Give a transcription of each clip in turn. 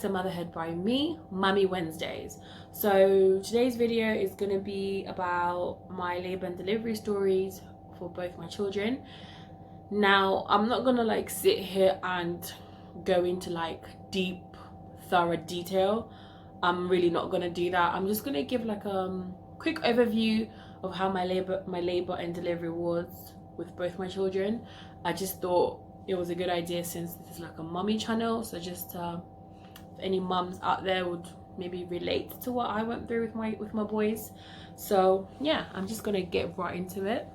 to Motherhood by me, Mummy Wednesdays. So today's video is going to be about my labor and delivery stories for both my children. Now, I'm not going to like sit here and go into like deep, thorough detail. I'm really not going to do that. I'm just going to give like a quick overview of how my labor and delivery was with both my children. I just thought it was a good idea since this is like a mummy channel, so just if any mums out there would maybe relate to what I went through with my boys. So yeah, I'm just gonna get right into it.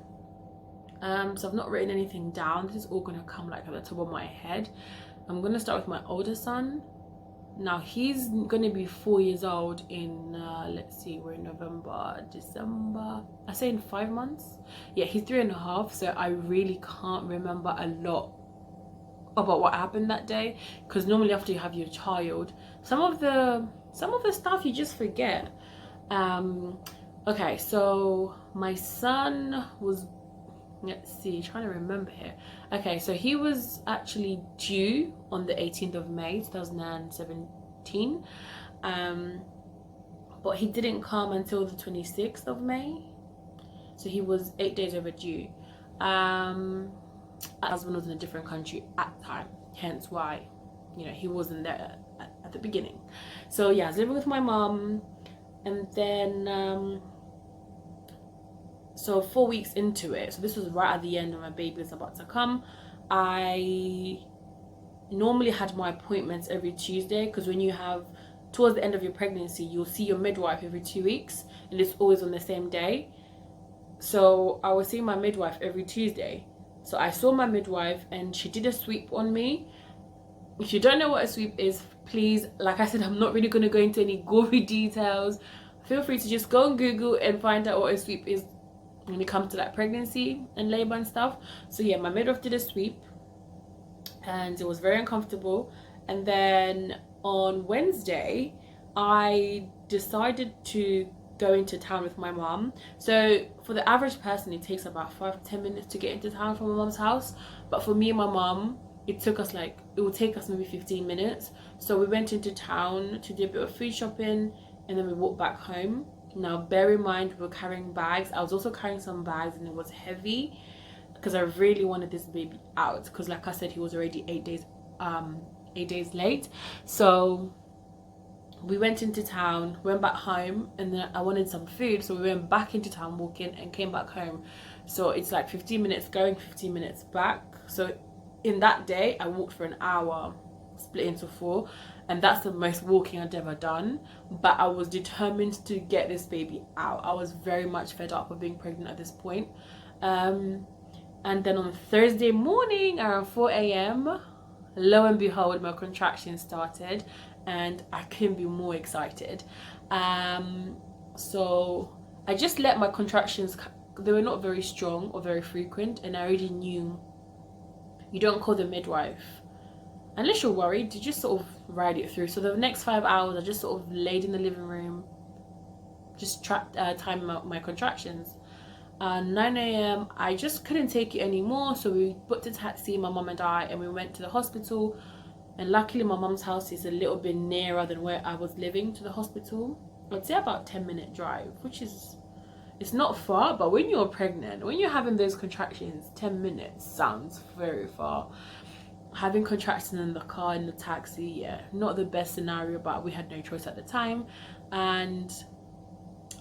So I've not written anything down. This is all gonna come like at the top of my head. I'm gonna start with my older son. Now he's gonna be 4 years old in let's see, we're in November, December, I say in 5 months. Yeah, he's 3.5, so I really can't remember a lot about what happened that day, because normally after you have your child, some of the stuff you just forget. Okay, so my son was, let's see, trying to remember here. Okay, so he was actually due on the 18th of May 2017, but he didn't come until the 26th of May, so he was 8 days overdue. My husband was in a different country at the time, hence why, you know, he wasn't there at the beginning. So yeah, I was living with my mom, and then so 4 weeks into it, so this was right at the end when my baby was about to come, I normally had my appointments every Tuesday, because when you have towards the end of your pregnancy, you'll see your midwife every 2 weeks, and it's always on the same day. So I was seeing my midwife every Tuesday. So I saw my midwife and she did a sweep on me. If you don't know what a sweep is, please, like I said, I'm not really going to go into any gory details. Feel free to just go on Google and find out what a sweep is when it comes to like pregnancy and labor and stuff. So yeah, my midwife did a sweep and it was very uncomfortable. And then on Wednesday, I decided to go into town with my mom. So for the average person, it takes about 5 to 10 minutes to get into town from my mom's house, but for me and my mom, it will take us maybe 15 minutes. So we went into town to do a bit of food shopping, and then we walked back home. Now bear in mind, we were carrying bags. I was also carrying some bags, and it was heavy because I really wanted this baby out, because like I said, he was already 8 days late. So we went into town, went back home, and then I wanted some food, so we went back into town walking and came back home. So it's like 15 minutes going, 15 minutes back. So in that day, I walked for an hour, split into 4, and that's the most walking I'd ever done. But I was determined to get this baby out. I was very much fed up of being pregnant at this point. And then on Thursday morning around 4 a.m, lo and behold, my contractions started, and I couldn't be more excited. So I just let my contractions, they were not very strong or very frequent, and I already knew you don't call the midwife unless you're worried, you just sort of ride it through. So the next 5 hours I just sort of laid in the living room, just timing my contractions. 9 a.m, I just couldn't take it anymore, so we booked a taxi, my mom and I, and we went to the hospital. And luckily my mom's house is a little bit nearer than where I was living to the hospital. I'd say about 10-minute drive, which is, it's not far, but when you're pregnant, when you're having those contractions, 10 minutes sounds very far. Having contractions in the car, in the taxi, yeah, not the best scenario, but we had no choice at the time, and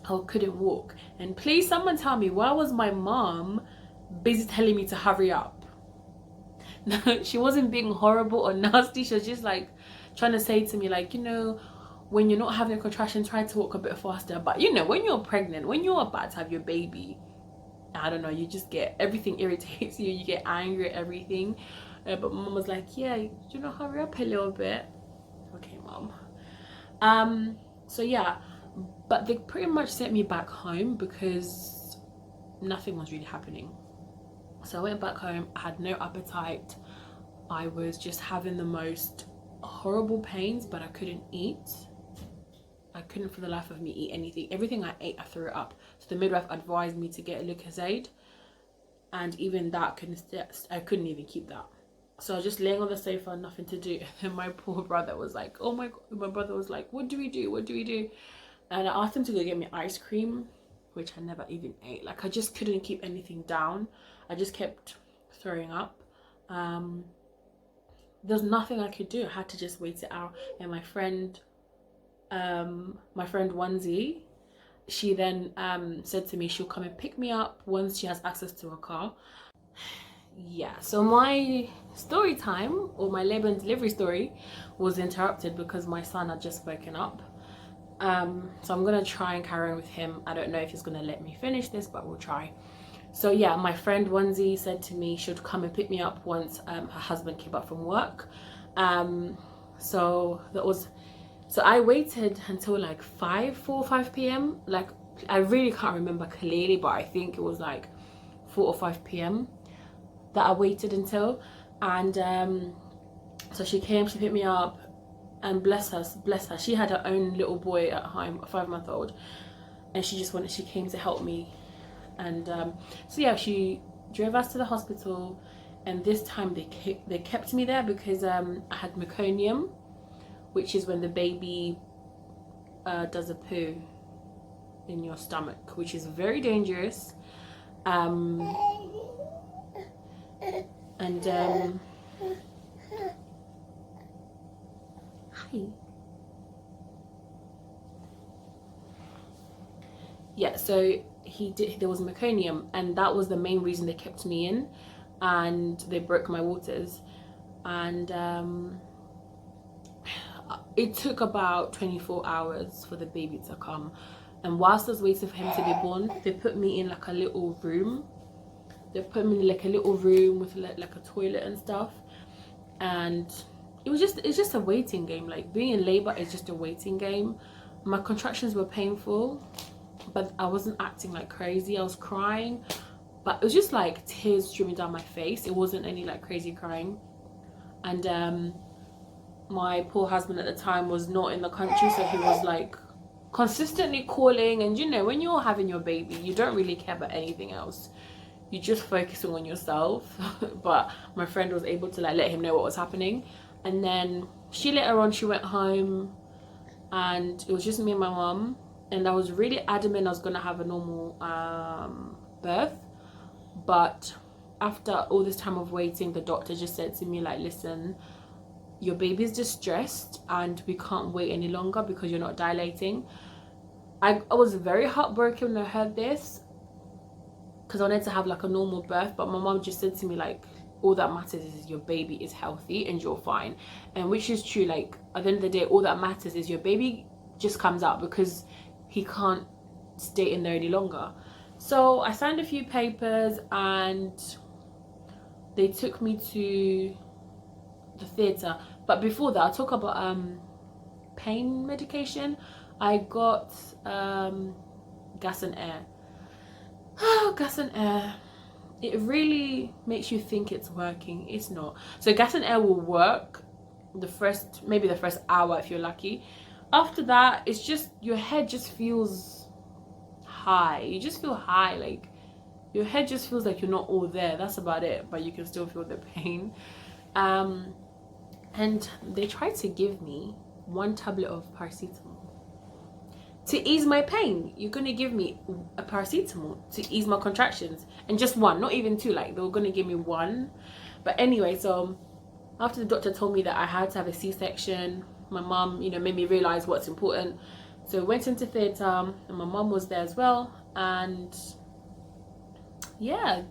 I couldn't walk. And please, someone tell me, why was my mom busy telling me to hurry up? No, she wasn't being horrible or nasty. She was just like trying to say to me, like, you know, when you're not having a contraction, try to walk a bit faster. But you know, when you're pregnant, when you're about to have your baby, I don't know, you just get, everything irritates you, you get angry at everything. But mom was like, yeah, you know, hurry up a little bit. Okay, mom. So yeah, but they pretty much sent me back home because nothing was really happening. So I went back home, I had no appetite, I was just having the most horrible pains, but I couldn't eat. I couldn't for the life of me eat anything. Everything I ate, I threw it up. So the midwife advised me to get a Lucozade, and even that I couldn't even keep that. So I was just laying on the sofa, nothing to do. And my poor brother was like, oh my God. My brother was like, what do we do? What do we do? And I asked him to go get me ice cream, which I never even ate. Like, I just couldn't keep anything down. I just kept throwing up. There's nothing I could do. I had to just wait it out. And my friend Onesie, she then said to me she'll come and pick me up once she has access to a car. Yeah, so my story time, or my labor and delivery story, was interrupted because my son had just woken up. So I'm gonna try and carry on with him. I don't know if he's gonna let me finish this, but we'll try. So yeah, my friend Onesie said to me she'd come and pick me up once her husband came back from work. So I waited until like 4 or 5 p.m. Like, I really can't remember clearly, but I think it was like 4 or 5 p.m. that I waited until. And so she came, she picked me up, and bless her, she had her own little boy at home, a 5-month-old, and she came to help me. And so yeah, she drove us to the hospital, and this time they kept me there because I had meconium, which is when the baby does a poo in your stomach, which is very dangerous. And hi. Yeah, so there was meconium, and that was the main reason they kept me in, and they broke my waters. And it took about 24 hours for the baby to come. And whilst I was waiting for him to be born, they put me in like a little room. They put me in like a little room with like a toilet and stuff. And it's just a waiting game. Like, being in labor is just a waiting game. My contractions were painful, but I wasn't acting like crazy. I was crying, but it was just like tears streaming down my face. It wasn't any like crazy crying. And my poor husband at the time was not in the country, so he was like consistently calling. And you know, when you're having your baby, you don't really care about anything else. You're just focusing on yourself. But my friend was able to like let him know what was happening. And then later on she went home, and it was just me and my mum. And I was really adamant I was gonna have a normal birth. But after all this time of waiting, the doctor just said to me like, listen, your baby's distressed and we can't wait any longer because you're not dilating. I was very heartbroken when I heard this, because I wanted to have like a normal birth. But my mom just said to me like, all that matters is your baby is healthy and you're fine. And which is true. Like, at the end of the day, all that matters is your baby just comes out, because he can't stay in there any longer. So I signed a few papers, and they took me to the theatre. But before that, I'll talk about pain medication. I got gas and air. Gas and air, it really makes you think it's working. It's not. So gas and air will work maybe the first hour if you're lucky. After that, it's just your head just feels high. You just feel high, like your head just feels like you're not all there. That's about it, but you can still feel the pain. And they tried to give me 1 tablet of paracetamol to ease my pain. You're gonna give me a paracetamol to ease my contractions, and just 1, not even 2. Like, they were gonna give me 1. But anyway, so after the doctor told me that I had to have a C-section, my mum, you know, made me realize what's important. So I went into theatre, and my mum was there as well. And yeah,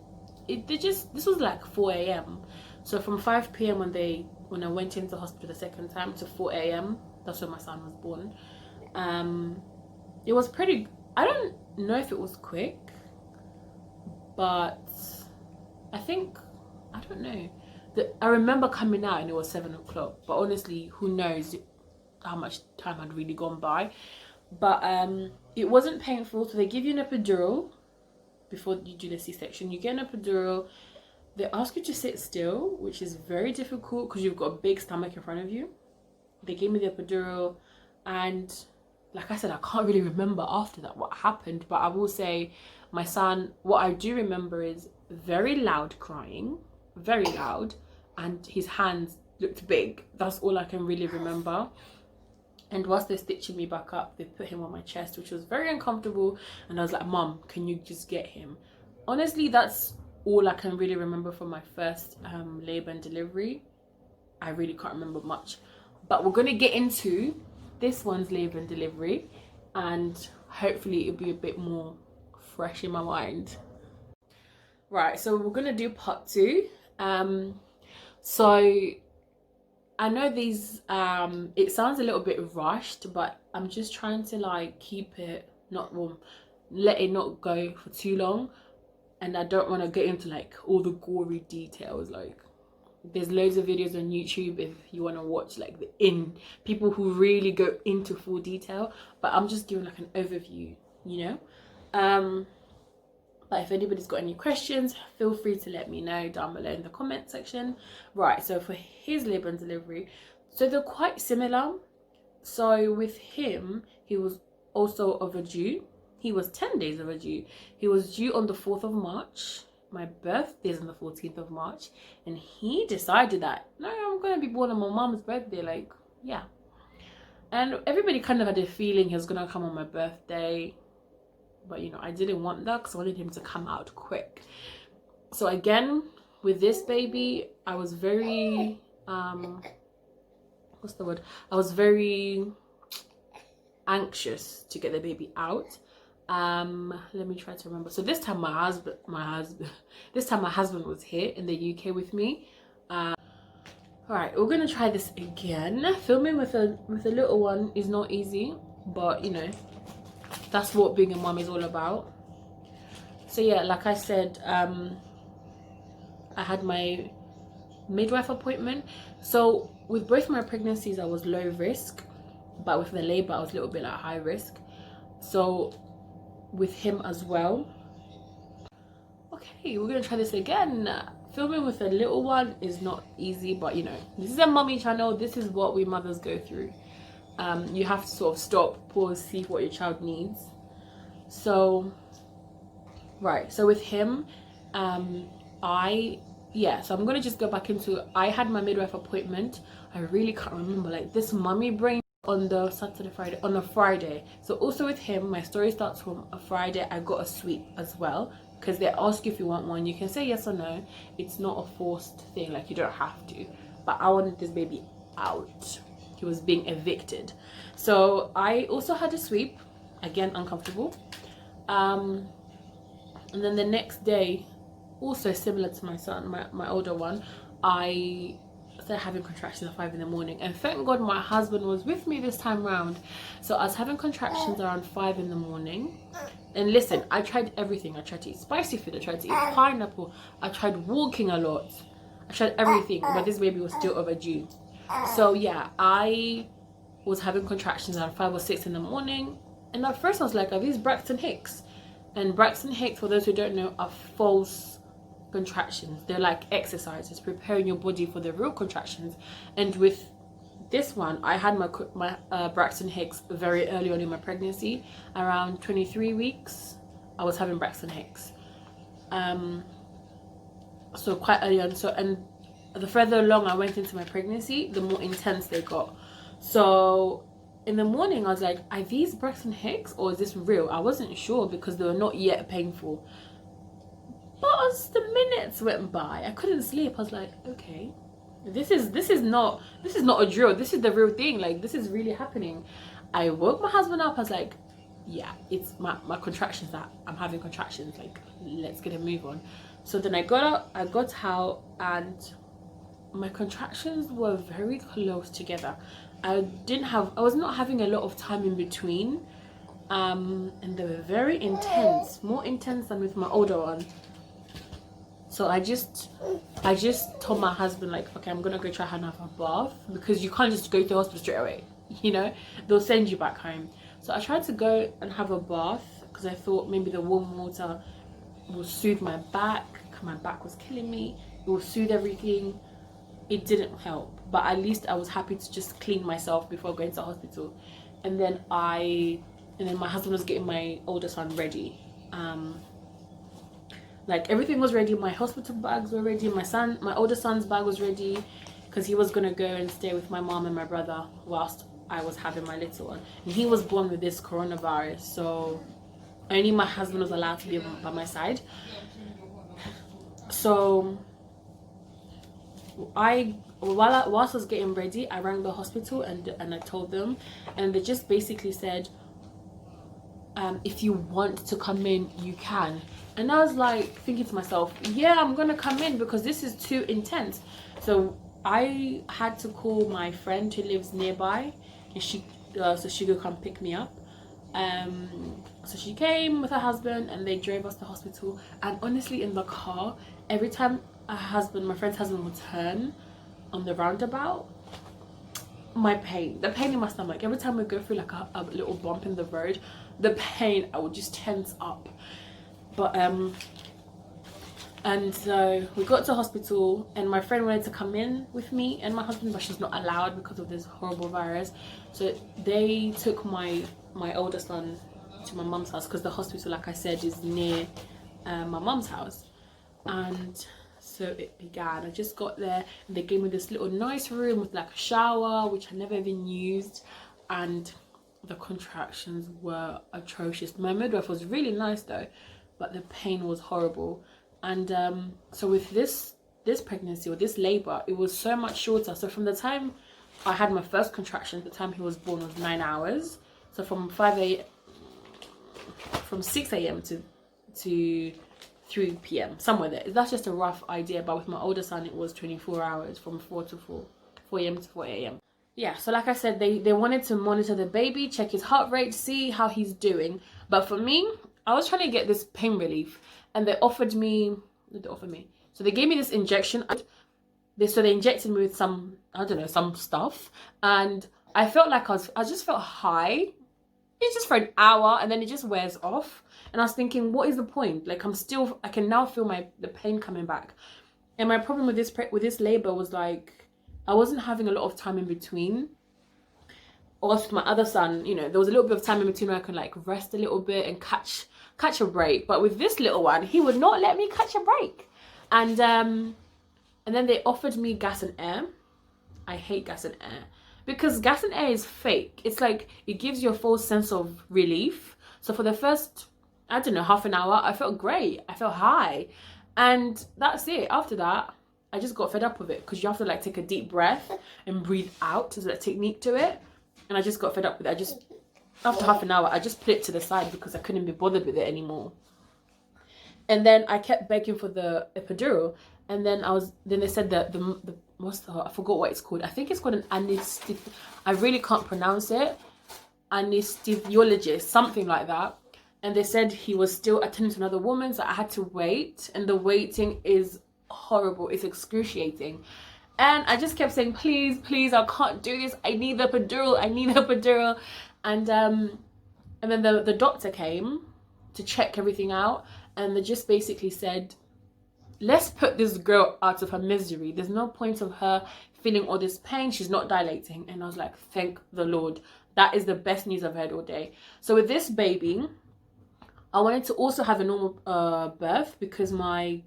this was like 4 a.m. So from 5 p.m. when I went into hospital the second time to 4 a.m. that's when my son was born. It was pretty, I don't know if it was quick, but I don't know. I remember coming out and it was 7 o'clock, but honestly, who knows how much time had really gone by. But it wasn't painful. So they give you an epidural before you do the C-section. You get an epidural. They ask you to sit still, which is very difficult because you've got a big stomach in front of you. They gave me the epidural, and like I said, I can't really remember after that what happened. But I will say, my son, what I do remember is very loud crying, very loud, and his hands looked big. That's all I can really remember. And whilst they're stitching me back up, they put him on my chest, which was very uncomfortable. And I was like, Mum, can you just get him? Honestly, that's all I can really remember from my first labour and delivery. I really can't remember much. But we're going to get into this one's labour and delivery. And hopefully it'll be a bit more fresh in my mind. Right, so we're going to do part 2. So I know these it sounds a little bit rushed, but I'm just trying to like keep it let it not go for too long, and I don't want to get into like all the gory details. Like, there's loads of videos on YouTube if you want to watch like people who really go into full detail, but I'm just giving like an overview, you know. But if anybody's got any questions, feel free to let me know down below in the comment section. Right, so for his labour and delivery, so they're quite similar. So with him, he was also overdue. He was 10 days overdue. He was due on the 4th of March. My birthday is on the 14th of March. And he decided that, no, I'm going to be born on my mom's birthday. Like, yeah. And everybody kind of had a feeling he was going to come on my birthday. But, you know, I didn't want that because I wanted him to come out quick. So again, with this baby, I was very, what's the word? I was very anxious to get the baby out. Let me try to remember. So this time my husband was here in the UK with me. All right, we're gonna try this again. Filming with a little one is not easy, but you know, that's what being a mom is all about. So yeah, like I said, I had my midwife appointment. So with both my pregnancies, I was low risk, but with the labor, I was a little bit like high risk. So with him as well. Okay, we're gonna try this again. Filming with a little one is not easy, but you know, this is a mummy channel. This is what we mothers go through. You have to sort of stop, pause, see what your child needs. So right, so with him, so I'm gonna just go back into, I had my midwife appointment. I really can't remember, like this mummy brain, on the on a Friday. So also with him, my story starts from a Friday. I got a sweep as well, because they ask you if you want one. You can say yes or no. It's not a forced thing, like you don't have to. But I wanted this baby out. He was being evicted. So I also had a sweep, again uncomfortable. And then the next day, also similar to my son, my older one, I started having contractions at 5 in the morning, and thank God my husband was with me this time round. So I was having contractions around 5 in the morning. And listen, I tried everything. I tried to eat spicy food, I tried to eat pineapple, I tried walking a lot, I tried everything, but this baby was still overdue. So yeah, I was having contractions around 5 or 6 in the morning, and at first I was like, are these Braxton Hicks? And Braxton Hicks, for those who don't know, are false contractions. They're like exercises preparing your body for the real contractions. And with this one, I had my Braxton Hicks very early on in my pregnancy. Around 23 weeks I was having Braxton Hicks, so quite early on. So, and the further along I went into my pregnancy, the more intense they got. So in the morning I was like, are these Braxton Hicks or is this real? I wasn't sure because they were not yet painful. But as the minutes went by, I couldn't sleep. I was like, okay, this is not a drill. This is the real thing. Like, this is really happening. I woke my husband up. I was like, yeah, it's my contractions, that I'm having contractions. Like, let's get a move on. So then I got out, and my contractions were very close together. I was not having a lot of time in between, and they were very intense, more intense than with my older one. So I just told my husband, like, okay, I'm gonna go try and have a bath, because you can't just go to the hospital straight away, you know, they'll send you back home. So I tried to go and have a bath because I thought maybe the warm water will soothe my back. My back was killing me. It will soothe everything. It didn't help, but at least I was happy to just clean myself before going to the hospital. And then my husband was getting my older son ready. Like everything was ready. My hospital bags were ready. My older son's bag was ready, because he was gonna go and stay with my mom and my brother whilst I was having my little one. And he was born with this coronavirus, so only my husband was allowed to be by my side. So whilst I was getting ready, I rang the hospital and I told them, and they just basically said, if you want to come in, you can. And I was like thinking to myself, yeah, I'm gonna come in because this is too intense. So I had to call my friend who lives nearby, and so she could come pick me up. So she came with her husband and they drove us to hospital. And honestly, in the car, every time my friend's husband would turn on the roundabout, the pain in my stomach, every time we go through like a little bump in the road, the pain, I would just tense up. But and so we got to hospital, and my friend wanted to come in with me and my husband, but she's not allowed because of this horrible virus. So they took my older son to my mum's house, because the hospital, like I said, is near my mum's house. And so it began. I just got there and they gave me this little nice room with like a shower, which I never even used, and the contractions were atrocious. My midwife was really nice though, but the pain was horrible. And so with this pregnancy, or this labor, it was so much shorter. So from the time I had my first contraction to the time he was born was 9 hours. So from 6 a.m. to 3 p.m. somewhere there. That's just a rough idea. But with my older son, it was 24 hours, from 4 a.m. to 4 a.m. Yeah, so like I said, they wanted to monitor the baby, check his heart rate, see how he's doing. But for me, I was trying to get this pain relief, and they offered me. So they gave me this injection. So they injected me with some, I don't know, some stuff, and I felt like I just felt high. It's just for an hour, and then it just wears off. And I was thinking, what is the point? Like I can now feel the pain coming back. And my problem with this labor was like, I wasn't having a lot of time in between. Or with my other son, there was a little bit of time in between where I could like rest a little bit and catch a break. But with this little one, he would not let me catch a break. And then they offered me gas and air. I hate gas and air, because gas and air is fake. It's like, it gives you a false sense of relief. So for the first, I don't know, half an hour, I felt great. I felt high. And that's it. After that, I just got fed up with it, because you have to like take a deep breath and breathe out. There's a technique to it. And I just got fed up with it. After half an hour, I just put it to the side because I couldn't be bothered with it anymore. And then I kept begging for the epidural. And then they said that I forgot what it's called. I think it's called an I really can't pronounce it. Anesthesiologist, something like that. And they said he was still attending to another woman, so I had to wait. And the waiting is horrible. It's excruciating. And I just kept saying, please, please, I can't do this. I need the epidural. I need the epidural. And then the doctor came to check everything out. And they just basically said, let's put this girl out of her misery. There's no point of her feeling all this pain. She's not dilating. And I was like, thank the Lord. That is the best news I've heard all day. So with this baby, I wanted to also have a normal birth, because my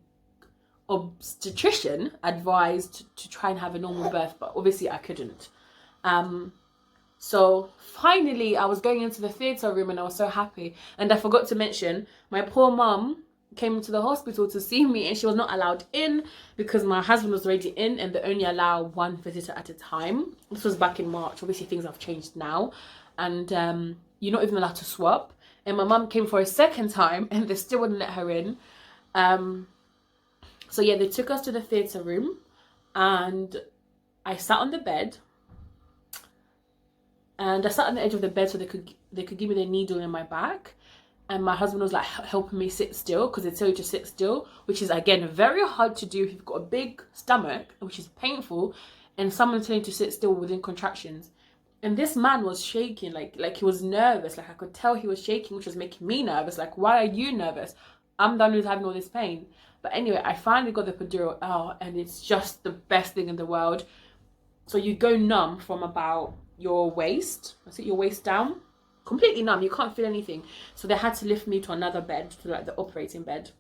obstetrician advised to try and have a normal birth, but obviously I couldn't. So finally I was going into the theatre room and I was so happy. And I forgot to mention, my poor mum came to the hospital to see me, and she was not allowed in because my husband was already in, and they only allow one visitor at a time. This was back in March. Obviously things have changed now, and you're not even allowed to swap. And my mum came for a second time and they still wouldn't let her in. So yeah, they took us to the theatre room, and I sat on the bed. And I sat on the edge of the bed so they could give me the needle in my back. And my husband was like helping me sit still, because they tell you to sit still, which is again very hard to do if you've got a big stomach, which is painful, and someone telling you to sit still within contractions. And this man was shaking, like he was nervous. Like I could tell he was shaking, which was making me nervous. Like, why are you nervous? I'm the one who's having all this pain. But anyway, I finally got the epidural out, and it's just the best thing in the world. So you go numb from about your waist, your waist down, completely numb. You can't feel anything. So they had to lift me to another bed, to like the operating bed.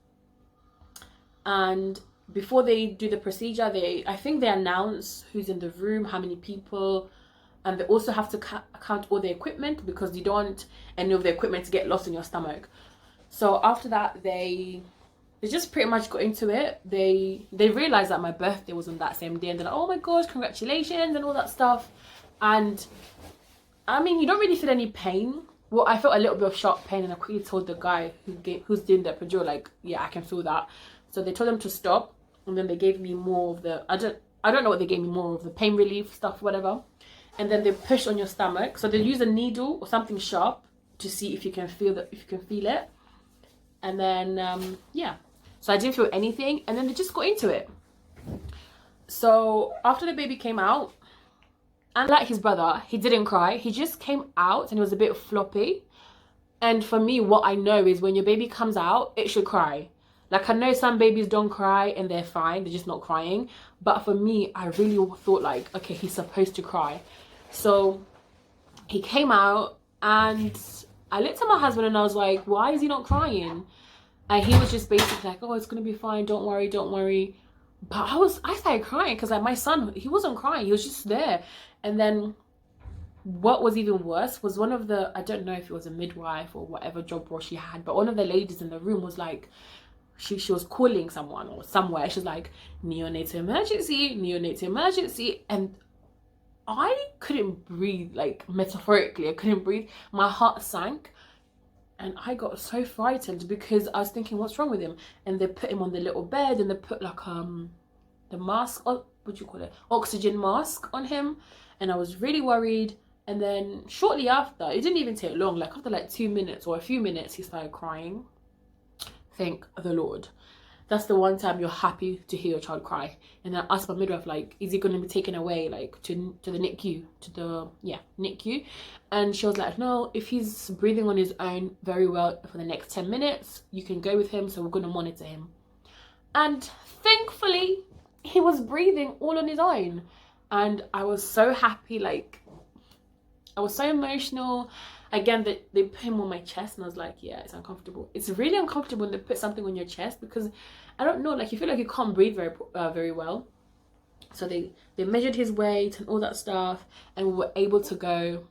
And before they do the procedure, I think they announce who's in the room, how many people, and they also have to count all the equipment, because you don't want any of the equipment to get lost in your stomach. So after that, they just pretty much got into it. They realized that my birthday was on that same day, and they're like, oh my gosh, congratulations and all that stuff. And I mean, you don't really feel any pain. Well, I felt a little bit of sharp pain, and I quickly told the guy who's doing the epidural, like, yeah, I can feel that. So they told him to stop, and then they gave me more of the, I don't know what they gave me, more of the pain relief stuff, whatever. And then they push on your stomach. So they use a needle or something sharp to see if you can feel it. And then yeah, so I didn't feel anything, and then they just got into it. So after the baby came out, and like his brother, he didn't cry. He just came out and he was a bit floppy. And for me, what I know is when your baby comes out, it should cry. Like, I know some babies don't cry and they're fine, they're just not crying. But for me, I really thought like, okay, he's supposed to cry. So he came out, and I looked at my husband and I was like, why is he not crying? And he was just basically like, oh, it's gonna be fine, don't worry. But I started crying, because like my son, he wasn't crying, he was just there. And then what was even worse was one of the, I don't know if it was a midwife or whatever job role she had, but one of the ladies in the room was like, she was calling someone or somewhere. She was like, neonatal emergency. And I couldn't breathe, like metaphorically, I couldn't breathe. My heart sank. And I got so frightened, because I was thinking, what's wrong with him? And they put him on the little bed, and they put like the mask, what do you call it, oxygen mask on him. And I was really worried. And then shortly after, it didn't even take long, like after like 2 minutes or a few minutes, he started crying. Thank the Lord. That's the one time you're happy to hear your child cry. And then I asked my midwife, like, is he going to be taken away, like, to the NICU, NICU? And she was like, no, if he's breathing on his own very well for the next 10 minutes, you can go with him, so we're going to monitor him. And thankfully, he was breathing all on his own. And I was so happy, like, I was so emotional. Again, they put him on my chest, and I was like, yeah, it's uncomfortable. It's really uncomfortable when they put something on your chest, because I don't know, like, you feel like you can't breathe very well. So they measured his weight and all that stuff, and we were able to go,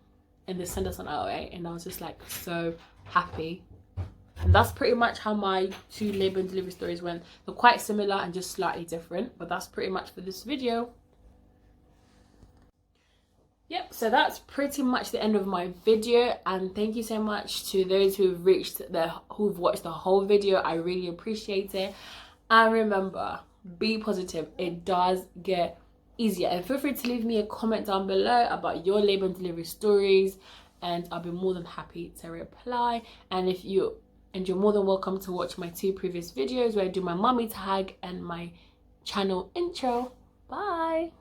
and they sent us on our way. And I was just like so happy. And that's pretty much how my 2 labor and delivery stories went. They're quite similar and just slightly different, but that's pretty much for this video. Yep, so that's pretty much the end of my video, and thank you so much to those who've watched the whole video. I really appreciate it. And remember, be positive. It does get easier. And feel free to leave me a comment down below about your labor and delivery stories, and I'll be more than happy to reply. And you're more than welcome to watch my 2 previous videos where I do my mummy tag and my channel intro. Bye.